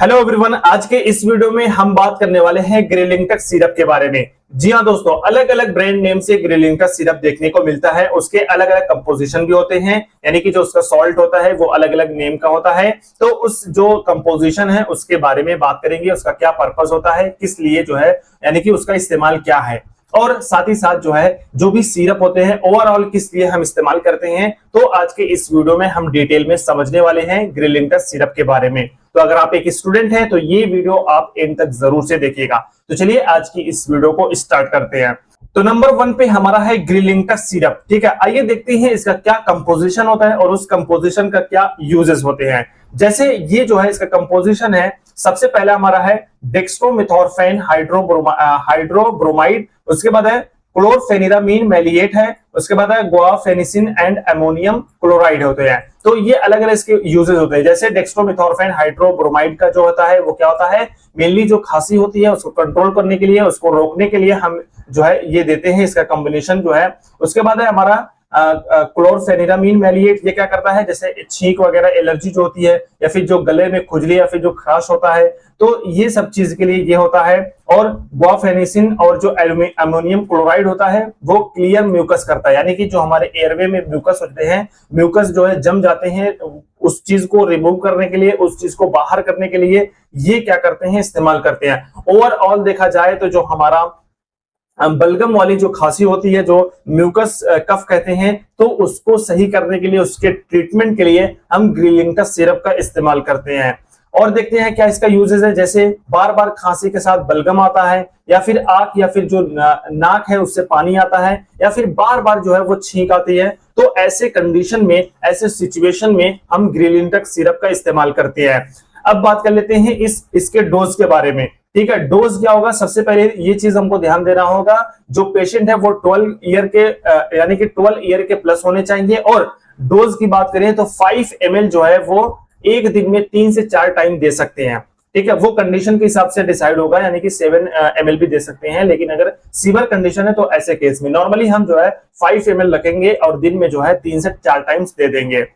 Hello everyone, आज के इस वीडियो में हम बात करने वाले हैं ग्रिलिंटस सिरप के बारे में। जी हाँ दोस्तों, अलग अलग ब्रांड नेम से ग्रिलिंटस सिरप देखने को मिलता है। उसके अलग अलग कंपोजिशन भी होते हैं, यानी कि जो उसका सॉल्ट होता है वो अलग अलग नेम का होता है। तो उस जो कंपोजिशन है उसके बारे में बात करेंगे, उसका क्या पर्पस होता है, किस लिए जो है यानी कि उसका इस्तेमाल क्या है, और साथ ही साथ जो है जो भी सिरप होते हैं ओवरऑल किस लिए हम इस्तेमाल करते हैं। तो आज के इस वीडियो में हम डिटेल में समझने वाले हैं ग्रिलिंटस सिरप के बारे में। तो अगर आप एक स्टूडेंट हैं तो ये वीडियो आप एंड तक जरूर से देखिएगा। तो चलिए आज की इस वीडियो को स्टार्ट करते हैं। तो नंबर 1 पे हमारा है ग्रिलिंटस सिरप। ठीक है, आइए देखते हैं इसका क्या कंपोजिशन होता है और उस कंपोजिशन का क्या यूजेस होते हैं। जैसे ये जो है इसका कंपोजिशन है, सबसे पहला हमारा है डेक्स्ट्रोमेथोर्फेन हाइड्रोब्रोमाइड, उसके बाद है क्लोरफेनिरामीन मैलिएट है, उसके बाद है गुआफेनिसिन एंड अमोनियम क्लोराइड होते हैं। तो ये अलग अलग इसके यूजेस होते हैं। जैसे डेक्स्ट्रोमेथोर्फेन हाइड्रोब्रोमाइड का जो होता है वो क्या होता है, मेनली जो खांसी होती है उसको कंट्रोल करने के लिए, उसको रोकने के लिए हम जो है ये देते हैं, इसका कॉम्बिनेशन जो है। उसके बाद है हमारा क्लोरफेनिरामीन मैलिएट, ये क्या करता है, जैसे छींक वगैरह एलर्जी जो होती है या फिर जो गले में खुजली या फिर जो खराश होता है, तो ये सब चीज के लिए ये होता है। और गुआफेनिसिन और जो अमोनियम क्लोराइड होता है वो क्लियर म्यूकस करता है, यानी कि जो हमारे एयरवे में म्यूकस होते हैं, म्यूकस जो है जम जाते हैं, उस चीज को रिमूव करने के लिए, उस चीज को बाहर करने के लिए ये क्या करते हैं, इस्तेमाल करते हैं। ओवरऑल देखा जाए तो जो हमारा बलगम वाली जो खांसी होती है, जो म्यूकस कफ कहते हैं, तो उसको सही करने के लिए, उसके ट्रीटमेंट के लिए हम ग्रिलिंटस सिरप का इस्तेमाल करते हैं। और देखते हैं क्या इसका यूजेस है। जैसे बार बार खांसी के साथ बलगम आता है, या फिर आंख या फिर जो नाक है उससे पानी आता है, या फिर बार बार जो है वो छींक आती है, तो ऐसे कंडीशन में, ऐसे सिचुएशन में हम ग्रिलिंटस सिरप का इस्तेमाल करते हैं। अब बात कर लेते हैं इसके डोज के बारे में। ठीक है, डोज क्या होगा, सबसे पहले ये चीज हमको ध्यान देना होगा, जो पेशेंट है वो 12 ईयर के यानी कि 12 ईयर के प्लस होने चाहिए। और डोज की बात करें तो 5 ml जो है वो एक दिन में 3 से 4 टाइम दे सकते हैं। ठीक है, वो कंडीशन के हिसाब से डिसाइड होगा, यानी कि 7 ml भी दे सकते हैं, लेकिन अगर सीवियर कंडीशन है तो ऐसे केस में नॉर्मली हम जो है 5 ml रखेंगे और दिन में जो है 3 से 4 टाइम्स दे देंगे।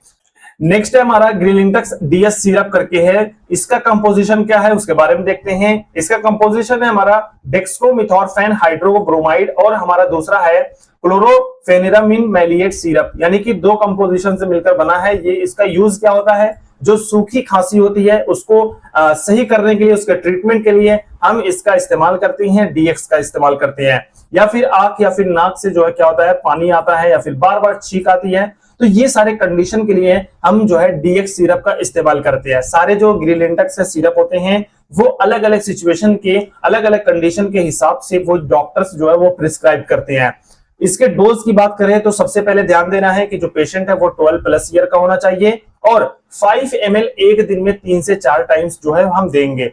नेक्स्ट है हमारा ग्रिलिंटस डीएस सिरप करके है। इसका कंपोजिशन क्या है उसके बारे में देखते हैं। इसका कंपोजिशन है हमारा डेक्स्ट्रोमेथोर्फेन हाइड्रोब्रोमाइड और हमारा दूसरा है क्लोरोफेनिरामीन मैलिएट सिरप, यानी कि 2 कंपोजिशन से मिलकर बना है ये। इसका यूज क्या होता है, जो सूखी खांसी होती है उसको सही करने के लिए, उसके ट्रीटमेंट के लिए हम इसका इस्तेमाल करते हैं, डीएक्स का इस्तेमाल करते हैं। या फिर आंख या फिर नाक से जो है क्या होता है, पानी आता है या फिर बार बार छींक आती है, तो ये सारे कंडीशन के लिए हम जो है डीएक्स सिरप का इस्तेमाल करते हैं। सारे जो ग्रिलिंटस सिरप होते हैं वो अलग अलग सिचुएशन के, अलग अलग कंडीशन के हिसाब से वो डॉक्टर्स जो है वो प्रिस्क्राइब करते हैं। इसके डोज की बात करें तो सबसे पहले ध्यान देना है कि जो पेशेंट है वो 12 प्लस ईयर का होना चाहिए, और 5 ml एक दिन में 3 से 4 टाइम्स जो है हम देंगे।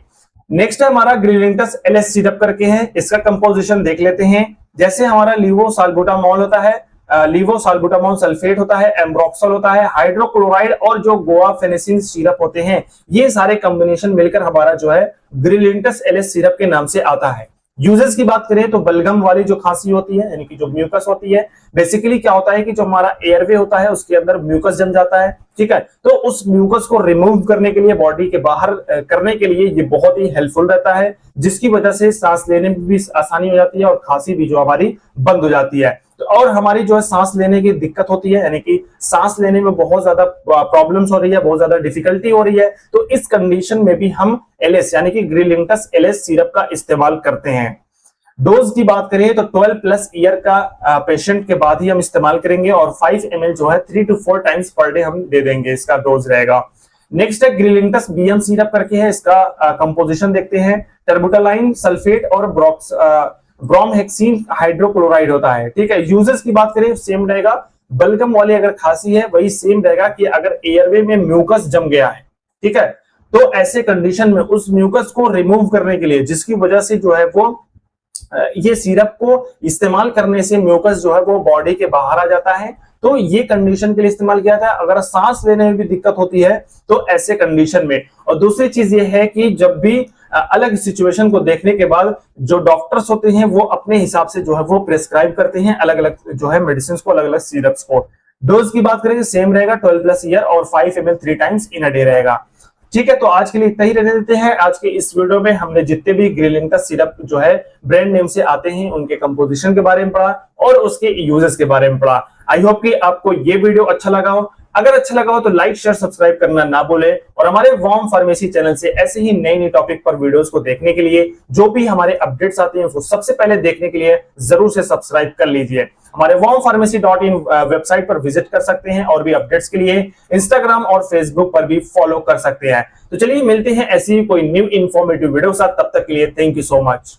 नेक्स्ट है हमारा ग्रिलिंटस एलएस सिरप करके है। इसका कंपोजिशन देख लेते हैं। जैसे हमारा लीवोसाल्बुटामॉल होता है, लीवोसाल्बुटामॉल सल्फेट होता है, एम्ब्रोक्सल होता है, हाइड्रोक्लोराइड और जो गुआफेनिसिन सिरप होते हैं, ये सारे कॉम्बिनेशन मिलकर हमारा जो है ग्रिलिंटस एलएस सिरप के नाम से आता है। यूजेस की बात करें तो बलगम वाली जो खांसी होती है, यानी कि जो म्यूकस होती है, बेसिकली क्या होता है कि जो हमारा एयरवे होता है उसके अंदर म्यूकस जम जाता है। ठीक है, तो उस म्यूकस को रिमूव करने के लिए, बॉडी के बाहर करने के लिए ये बहुत ही हेल्पफुल रहता है, जिसकी वजह से सांस लेने में भी आसानी हो जाती है और खांसी भी जो हमारी बंद हो जाती है। तो और हमारी जो है सांस लेने की दिक्कत होती है, यानी कि सांस लेने में बहुत ज्यादा प्रॉब्लम्स हो रही है, बहुत ज्यादा डिफिकल्टी हो रही है, तो इस कंडीशन में भी हम एलएस यानी कि ग्रिलिंटस एलएस सिरप का इस्तेमाल करते हैं। डोज की बात करें तो 12 प्लस ईयर का पेशेंट के बाद ही हम इस्तेमाल करेंगे, और 5 ml जो है 3 to 4 टाइम्स पर डे हम दे देंगे, इसका डोज रहेगा। नेक्स्ट है ग्रिलिंटस बीएम सिरप करके है। इसका कंपोजिशन देखते हैं। टर्बुटालाइन सल्फेट और ब्रोमहेक्सिन हाइड्रोक्लोराइड होता है। ठीक है, यूजेस की बात करें सेम रहेगा। बलगम वाली अगर खांसी है वही सेम रहेगा कि अगर एयरवे में म्यूकस जम गया है, ठीक है, तो ऐसे कंडीशन में उस म्यूकस को रिमूव करने के लिए, जिसकी वजह से जो है वो ये सिरप को इस्तेमाल करने से म्यूकस जो है वो बॉडी के बाहर आ जाता है, तो ये कंडीशन के लिए इस्तेमाल किया था। अगर सांस लेने में भी दिक्कत होती है तो ऐसे कंडीशन में। और दूसरी चीज ये है कि जब भी अलग सिचुएशन को देखने के बाद जो डॉक्टर्स होते हैं वो अपने हिसाब से जो है वो प्रेस्क्राइब करते हैं अलग अलग जो है मेडिसिन को, अलग अलग सिरप्स को। डोज की बात करें तो सेम रहेगा, 12 प्लस ईयर और 5 ml 3 times in a day रहेगा। ठीक है, तो आज के लिए इतना ही रहने देते हैं। आज के इस वीडियो में हमने जितने भी ग्रिलिन का सिरप जो है ब्रांड नेम से आते हैं उनके कंपोजिशन के बारे में पढ़ा और उसके यूजेस के बारे में पढ़ा। आई होप कि आपको ये वीडियो अच्छा लगा हो। अगर अच्छा लगा हो तो लाइक शेयर सब्सक्राइब करना ना भूले और हमारे वॉर्म फार्मेसी चैनल से ऐसे ही नई नई टॉपिक पर वीडियोस को देखने के लिए, जो भी हमारे अपडेट्स आते हैं उसको सबसे पहले देखने के लिए जरूर से सब्सक्राइब कर लीजिए। हमारे warmpharmacy.in वेबसाइट पर विजिट कर सकते हैं और भी अपडेट्स के लिए इंस्टाग्राम और फेसबुक पर भी फॉलो कर सकते हैं। तो चलिए मिलते हैं ऐसी कोई न्यू इन्फॉर्मेटिव वीडियो के साथ, तब तक के लिए थैंक यू सो मच।